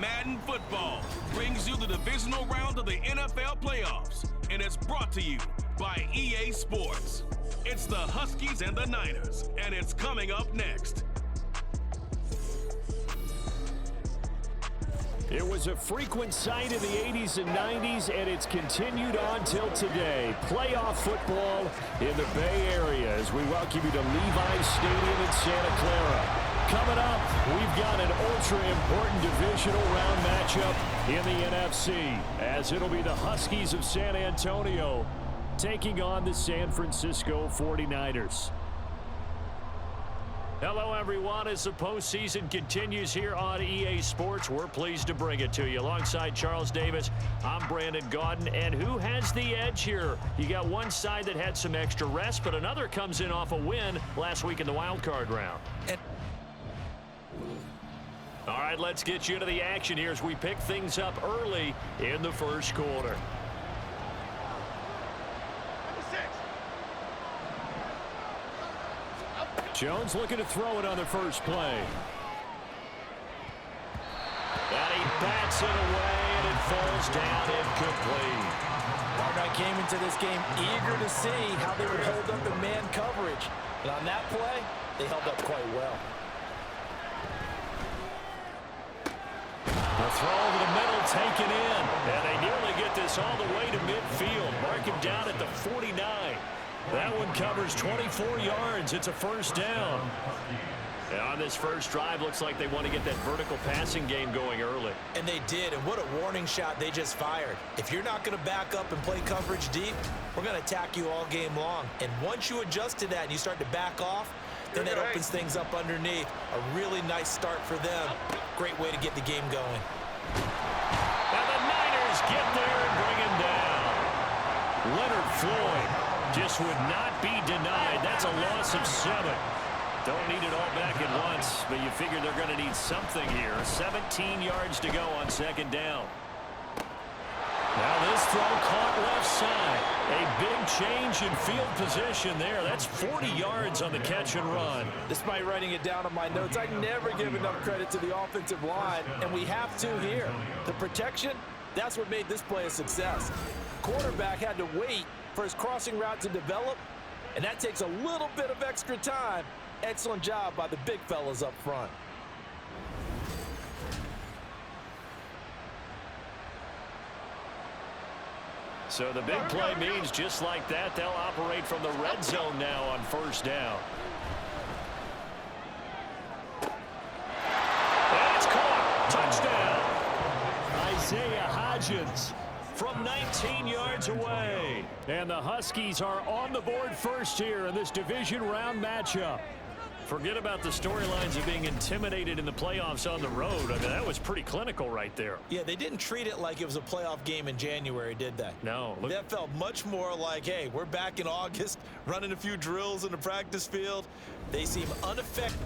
Madden Football brings you the divisional round of the NFL playoffs, and it's brought to you by EA Sports. It's the Huskies and the Niners, and it's coming up next. It was a frequent sight in the 80s and 90s, and it's continued on till today. Playoff football in the Bay Area as we welcome you to Levi's Stadium in Santa Clara. Coming up, we've got an ultra-important divisional round matchup in the NFC, as it'll be the Huskies of San Antonio taking on the San Francisco 49ers. Hello, everyone. As the postseason continues here on EA Sports, we're pleased to bring it to you. Alongside Charles Davis, I'm Brandon Gaudin. And who has the edge here? You got one side that had some extra rest, but another comes in off a win last week in the wild card round. All right, let's get you into the action here as we pick things up early in the first quarter. Jones looking to throw it on the first play. And he bats it away, and it falls down incomplete. Hardknott came into this game eager to see how they would hold up in man coverage. And on that play, they held up quite well. The throw over the middle taken in. And they nearly get this all the way to midfield. Mark him down at the 49. That one covers 24 yards. It's a first down. And on this first drive, looks like they want to get that vertical passing game going early. And they did, and what a warning shot they just fired. If you're not going to back up and play coverage deep, we're going to attack you all game long. And once you adjust to that and you start to back off, then that opens things up underneath. A really nice start for them. Great way to get the game going. And the Niners get there and bring him down. Leonard Floyd just would not be denied. That's a loss of 7. Don't need it all back at once, but you figure they're going to need something here. 17 yards to go on second down. Now this throw caught left side. A big change in field position there. That's 40 yards on the catch and run. Despite writing it down on my notes, I never give enough credit to the offensive line, and we have to here. The protection, that's what made this play a success. Quarterback had to wait for his crossing route to develop, and that takes a little bit of extra time. Excellent job by the big fellas up front. So the big play means just like that, they'll operate from the red zone now on first down. And it's caught. Touchdown. Isaiah Hodgins from 19 yards away. And the Huskies are on the board first here in this division round matchup. Forget about the storylines of being intimidated in the playoffs on the road. I mean, that was pretty clinical right there. Yeah, they didn't treat it like it was a playoff game in January, did they? No. That felt much more like, hey, we're back in August, running a few drills in the practice field. They seem unaffected.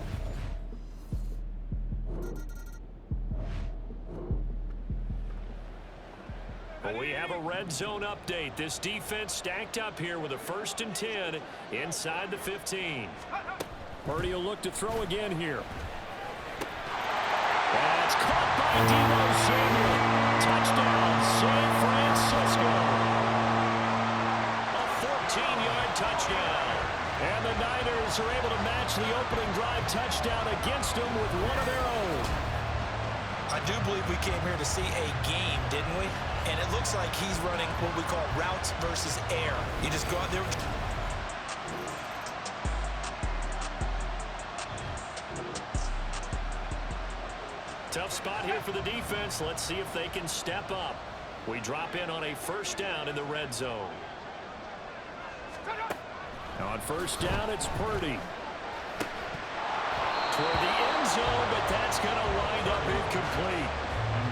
Well, we have a red zone update. This defense stacked up here with a 1st and 10 inside the 15. Purdy will look to throw again here. That's caught by Deebo Samuel. Touchdown, San Francisco. A 14-yard touchdown. And the Niners are able to match the opening drive touchdown against them with one of their own. I do believe we came here to see a game, didn't we? And it looks like he's running what we call routes versus air. You just go out there. Tough spot here for the defense. Let's see if they can step up. We drop in on a first down in the red zone. Now on first down, it's Purdy. Toward the end zone, but that's going to wind up incomplete.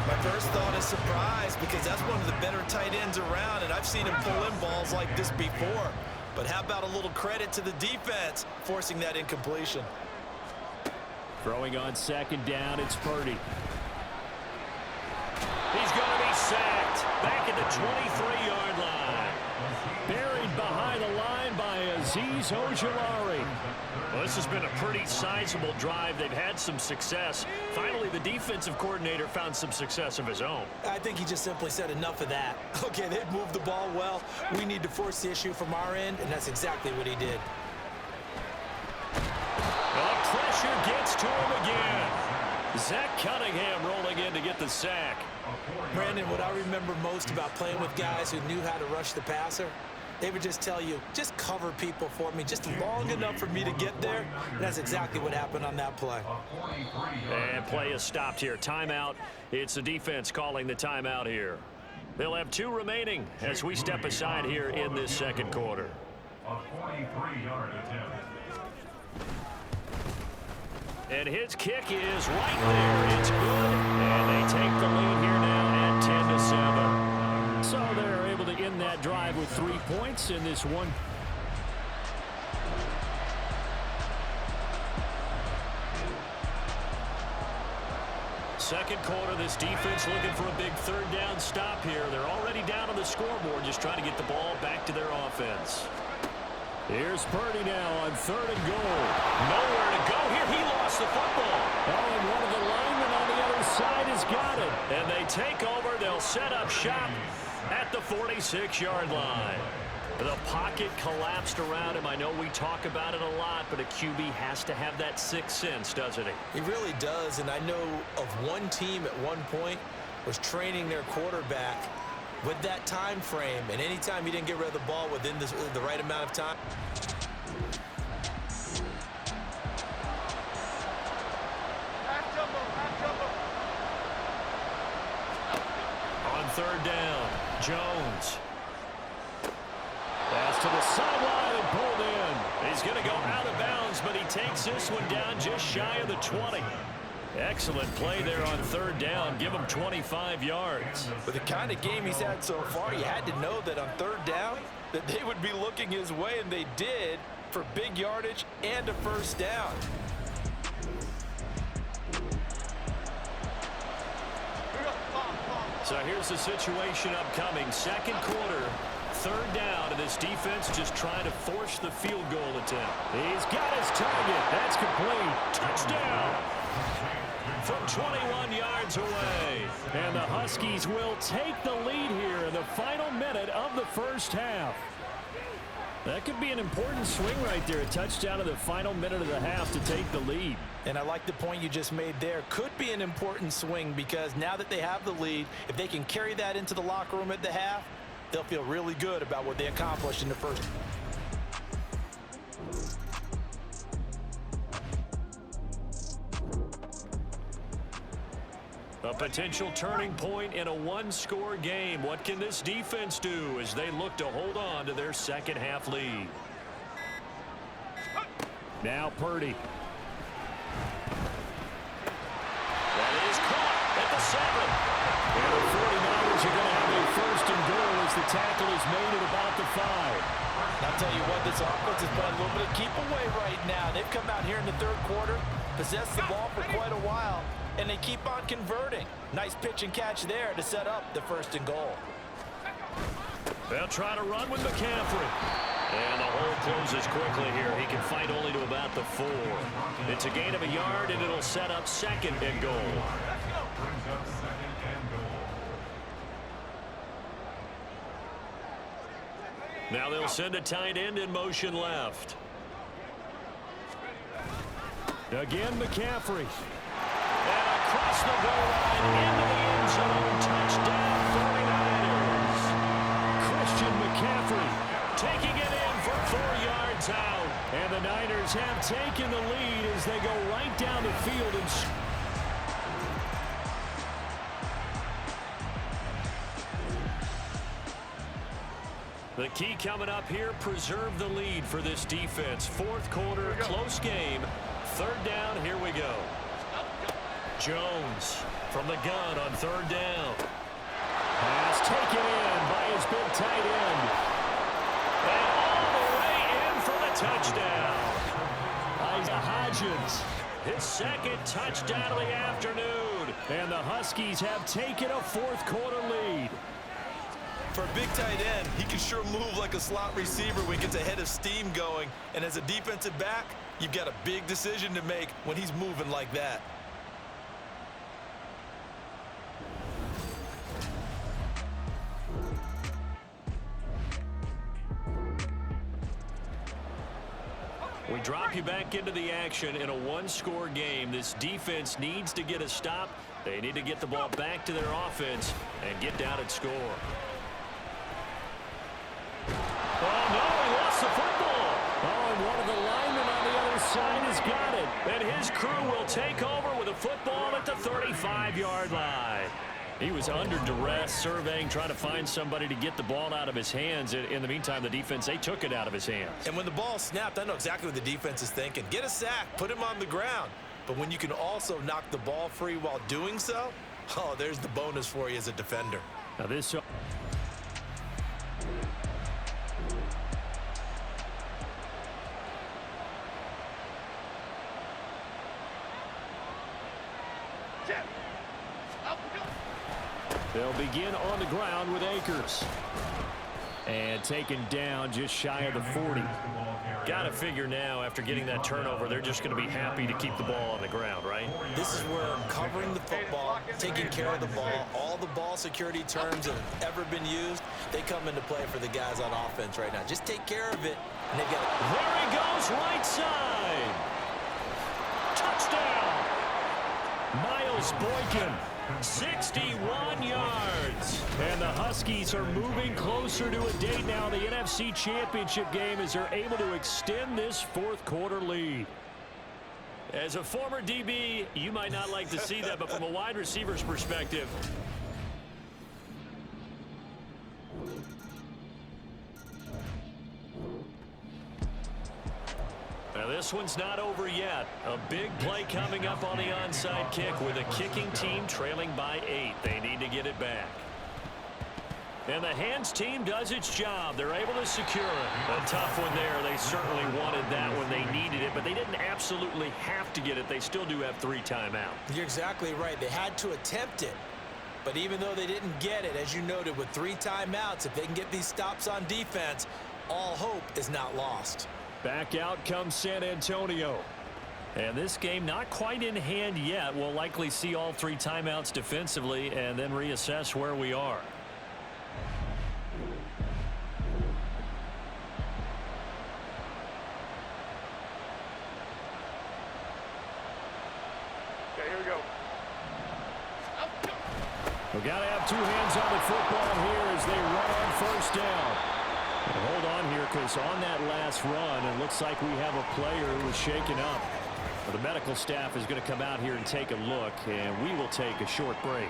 My first thought is surprise because that's one of the better tight ends around, and I've seen him pull in balls like this before. But how about a little credit to the defense forcing that incompletion? Throwing on second down, it's Purdy. He's going to be sacked back at the 23-yard line. Buried behind the line by Azeez Ojulari. Well, this has been a pretty sizable drive. They've had some success. Finally, the defensive coordinator found some success of his own. I think he just simply said enough of that. Okay, they've moved the ball well. We need to force the issue from our end, and that's exactly what he did. The pressure gets to him again. Zach Cunningham rolling in to get the sack. Brandon, what I remember most about playing with guys who knew how to rush the passer, they would just tell you, just cover people for me, just long enough for me to get there. And that's exactly what happened on that play. And play is stopped here. Timeout. It's the defense calling the timeout here. They'll have 2 remaining as we step aside here in this second quarter. A 43-yard attempt. And his kick is right there. It's good. And they take the lead here now at 10-7. So they're able to end that drive with 3 points in this one. Second quarter, this defense looking for a big third down stop here. They're already down on the scoreboard, just trying to get the ball back to their offense. Here's Purdy now on 3rd and goal. Nowhere to go here. He lost the football. Oh, and one of the linemen on the other side has got it. And they take over. They'll set up shop at the 46-yard line. The pocket collapsed around him. I know we talk about it a lot, but a QB has to have that sixth sense, doesn't he? He really does, and I know of one team at one point was training their quarterback with that time frame, and anytime he didn't get rid of the ball within the right amount of time. On 3rd down, Jones. Pass to the sideline and pulled in. He's going to go out of bounds, but he takes this one down just shy of the 20. Excellent play there on 3rd down. Give him 25 yards. With the kind of game he's had so far, you had to know that on 3rd down that they would be looking his way, and they did, for big yardage and a first down. So here's the situation upcoming. Second quarter, 3rd down, and this defense just trying to force the field goal attempt. He's got his target. That's complete. Touchdown from 21 yards away. And the Huskies will take the lead here in the final minute of the first half. That could be an important swing right there. A touchdown in the final minute of the half to take the lead. And I like the point you just made there. Could be an important swing because now that they have the lead, if they can carry that into the locker room at the half, they'll feel really good about what they accomplished in the first. A potential turning point in a one-score game. What can this defense do as they look to hold on to their second half lead? Now Purdy. That is caught at the 7. And the 49ers are going to have a 1st and goal as the tackle is made at about the 5. I'll tell you what, this offense is playing a little bit of keep away right now. They've come out here in the 3rd quarter, possessed the ball for quite a while, and they keep on converting. Nice pitch and catch there to set up the 1st and goal. They'll try to run with McCaffrey. And the hole closes quickly here. He can fight only to about the 4. It's a gain of a yard, and it'll set up 2nd and goal. Now they'll send a tight end in motion left. Again, McCaffrey. And across the goal line into the end zone. Touchdown, 49ers. Christian McCaffrey taking it in for 4 yards out. And the Niners have taken the lead as they go right down the field and the key coming up here, preserve the lead for this defense. 4th quarter, close game. 3rd down, here we go. Jones from the gun on 3rd down. Pass taken in by his big tight end. And all the way in for the touchdown. Isaiah Hodgins, his 2nd touchdown of the afternoon. And the Huskies have taken a 4th quarter lead. For a big tight end, he can sure move like a slot receiver when he gets a head of steam going. And as a defensive back, You've got a big decision to make when he's moving like that. We drop you back into the action in a one-score game. This defense needs to get a stop. They need to get the ball back to their offense and get down and score. Oh, no, he lost the football. Oh, and one of the linemen on the other side has got it. And his crew will take over with a football at the 35-yard line. He was under duress, surveying, trying to find somebody to get the ball out of his hands. In the meantime, the defense, they took it out of his hands. And when the ball snapped, I know exactly what the defense is thinking. Get a sack, put him on the ground. But when you can also knock the ball free while doing so, oh, there's the bonus for you as a defender. Now this... They'll begin on the ground with Akers. And taken down just shy of the 40. Got to figure now, after getting that turnover, they're just going to be happy to keep the ball on the ground, right? This is where covering the football, taking care of the ball, all the ball security terms that have ever been used, they come into play for the guys on offense right now. Just take care of it, and they've got it. There he goes, right side. Touchdown. Miles Boykin. 61 yards. And the Huskies are moving closer to a date now in the NFC Championship game as they're able to extend this fourth quarter lead. As a former DB, you might not like to see that, but from a wide receiver's perspective, now this one's not over yet. A big play coming up on the onside kick with a kicking team trailing by 8. They need to get it back. And the hands team does its job. They're able to secure it. A tough one there. They certainly wanted that when they needed it, but they didn't absolutely have to get it. They still do have 3 timeouts. You're exactly right. They had to attempt it. But even though they didn't get it, as you noted, with 3 timeouts, if they can get these stops on defense, all hope is not lost. Back out comes San Antonio. And this game not quite in hand yet. We'll likely see all 3 timeouts defensively and then reassess where we are. Okay, here we go. We've got to have 2 hands on the football here as they run on first down. And hold on here, because on that last run, it looks like we have a player who was shaken up. The medical staff is going to come out here and take a look, and we will take a short break.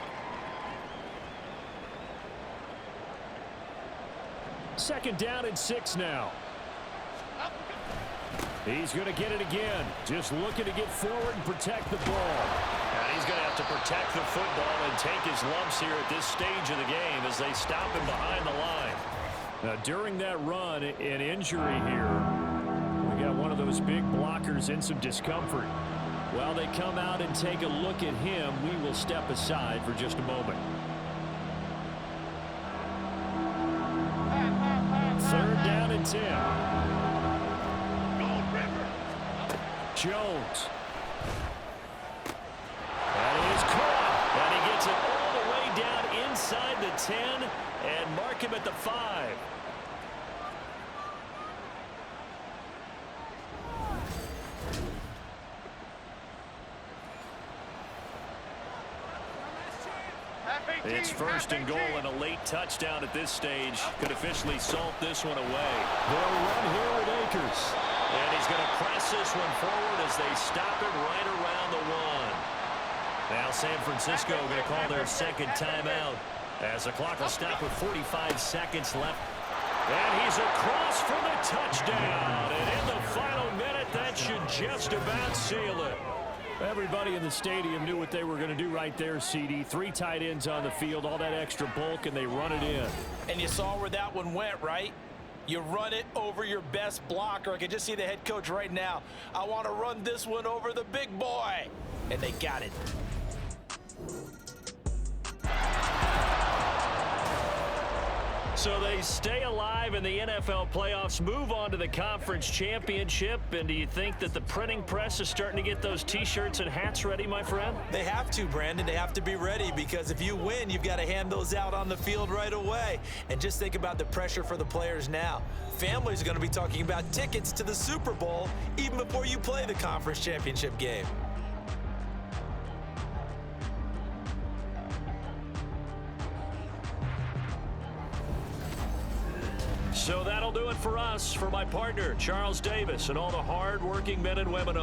Second down and 6 now. He's going to get it again. Just looking to get forward and protect the ball. And he's going to have to protect the football and take his lumps here at this stage of the game as they stop him behind the line. Now, during that run, an injury here. We got one of those big blockers in some discomfort. While they come out and take a look at him, we will step aside for just a moment. Third down and 10. Jones. That is caught. And he gets it all the way down inside the 10 and mark him at the 5. It's first and goal, and a late touchdown at this stage could officially salt this one away. They'll run here with Akers. And he's going to press this one forward as they stop him right around the 1. Now San Francisco going to call their second timeout as the clock will stop with 45 seconds left. And he's across for the touchdown. And in the final minute, that should just about seal it. Everybody in the stadium knew what they were going to do right there, CD. 3 tight ends on the field, all that extra bulk, and they run it in. And you saw where that one went, right? You run it over your best blocker. I can just see the head coach right now. I want to run this one over the big boy. And they got it. So they stay alive in the NFL playoffs, move on to the conference championship. And do you think that the printing press is starting to get those T-shirts and hats ready, my friend? They have to, Brandon. They have to be ready because if you win, you've got to hand those out on the field right away. And just think about the pressure for the players now. Families are going to be talking about tickets to the Super Bowl even before you play the conference championship game. So that'll do it for us. For my partner, Charles Davis, and all the hard-working men and women on